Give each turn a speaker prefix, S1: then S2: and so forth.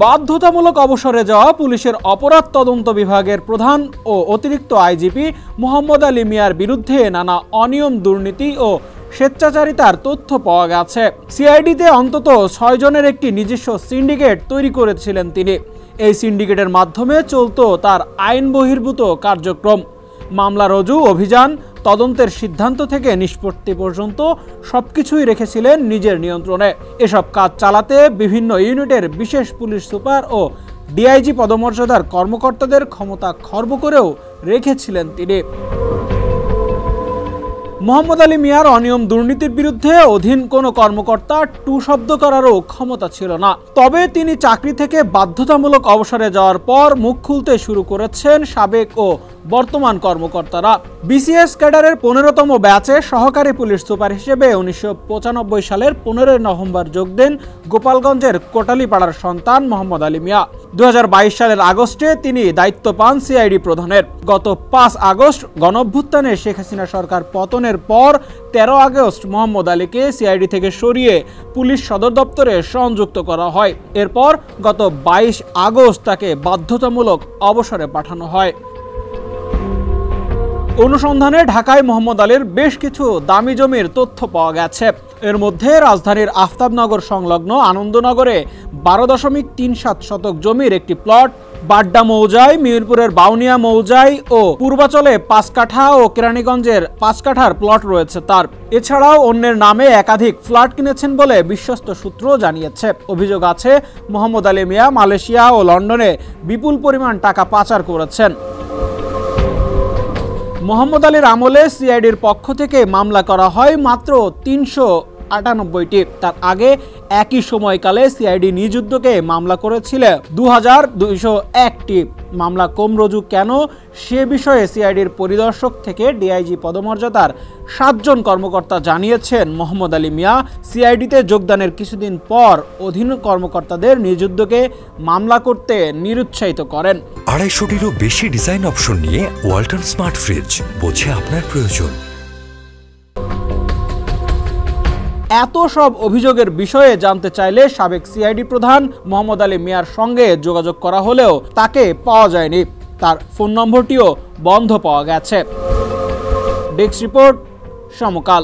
S1: বাধ্যতামূলক অবসরে যাওয়া পুলিশের অপরাধ তদন্ত বিভাগের প্রধান ও অতিরিক্ত আইজিপি মোহাম্মদ আলী মিয়ার বিরুদ্ধে নানা অনিয়ম, দুর্নীতি ও স্বেচ্ছাচারিতার তথ্য পাওয়া গেছে। সিআইডিতে অন্তত 6 জনের একটি নিজস্ব সিন্ডিকেট তৈরি করেছিলেন তিনি। এই সিন্ডিকেটের মাধ্যমে চলত তার আইন বহির্ভূত কার্যক্রম। মামলা রুজু, অভিযান, তদন্তের সিদ্ধান্ত থেকে নিষ্পত্তি পর্যন্ত সবকিছুই রেখেছিলেন নিজের নিয়ন্ত্রণে। এসব কাজ চালাতে বিভিন্ন ইউনিটের বিশেষ পুলিশ সুপার ও ডিআইজি পদমর্যাদার কর্মকর্তাদের ক্ষমতা খর্ব করেও রেখেছিলেন তিনি। মোহাম্মদ আলী মিয়ার অনিয়ম, দুর্নীতির বিরুদ্ধে অধীন কোনো কর্মকর্তা টু শব্দ করারও ক্ষমতা ছিল না। তবে তিনি চাকরি থেকে বাধ্যতামূলক অবসরে যাওয়ার পর মুখ খুলতে শুরু করেছেন সাবেক ও বর্তমান কর্মকর্তারা। বিসিএস ক্যাডারের 15তম ব্যাচে সহকারী পুলিশ সুপার হিসেবে 1995 সালের 15 নভেম্বর যোগ দেন গোপালগঞ্জের কোটালীপাড়ার সন্তান মোহাম্মদ আলী মিয়া। 2022 সালের আগস্টে তিনি দায়িত্ব পান সিআইডি প্রধানের। গত 5 আগস্ট গণঅভ্যুত্থানে শেখ হাসিনা সরকার পতনের পর 13 আগস্ট মোহাম্মদ আলীকে সিআইডি থেকে সরিয়ে পুলিশ সদর দপ্তরে সংযুক্ত করা হয়। এরপর গত 22 আগস্ট তাকে বাধ্যতামূলক অবসরে পাঠানো হয়। অনুসন্ধানে ঢাকায় মোহাম্মদ আলীর বেশ কিছু দামি জমির তথ্য পাওয়া গেছে। এর মধ্যে রাজধানীর আফতাবনগর সংলগ্ন আনন্দনগরে 12.37 শতক জমির একটি প্লট, বাড্ডা মৌজায়, মিরপুরের বাউনিয়া মৌজায় ও পূর্বাচলে 5 কাঠা ও কেরানীগঞ্জের 5 কাঠার প্লট রয়েছে তার। এছাড়াও অন্যের নামে একাধিক ফ্ল্যাট কিনেছেন বলে বিশ্বস্ত সূত্র জানিয়েছে। অভিযোগ আছে মোহাম্মদ আলী মিয়া মালয়েশিয়া ও লন্ডনে বিপুল পরিমাণ টাকা পাচার করেছেন। মোহাম্মদ আলীর আমলে সিআইডির পক্ষ থেকে মামলা করা হয় মাত্র 398টি। তার আগে একই সময়কালে সিআইডি নিজ উদ্যোগে মামলা করেছিল 2201টি। মামলা কম রুজু কেন সে বিষয়ে সিআইডির পরিদর্শক থেকে ডিআইজি পদমর্যাদার 7 জন কর্মকর্তা জানিয়েছেন মোহাম্মদ আলী মিয়া সিআইডিতে যোগদানের কিছুদিন পর অধীন কর্মকর্তাদের নিজ উদ্যোগে মামলা করতে নিরুৎসাহিত করেন।
S2: 250টিরও বেশি ডিজাইন অপশন নিয়ে ওয়ালটন স্মার্ট ফ্রিজ, বোঝে আপনার প্রয়োজন।
S1: এত সব অভিযোগের বিষয়ে জানতে চাইলে সাবেক সিআইডি প্রধান মোহাম্মদ আলী মিয়ার সঙ্গে যোগাযোগ করা হলেও তাকে পাওয়া যায়নি। তার ফোন নম্বরটিও বন্ধ পাওয়া গেছে। ডেস্ক রিপোর্ট, সমকাল।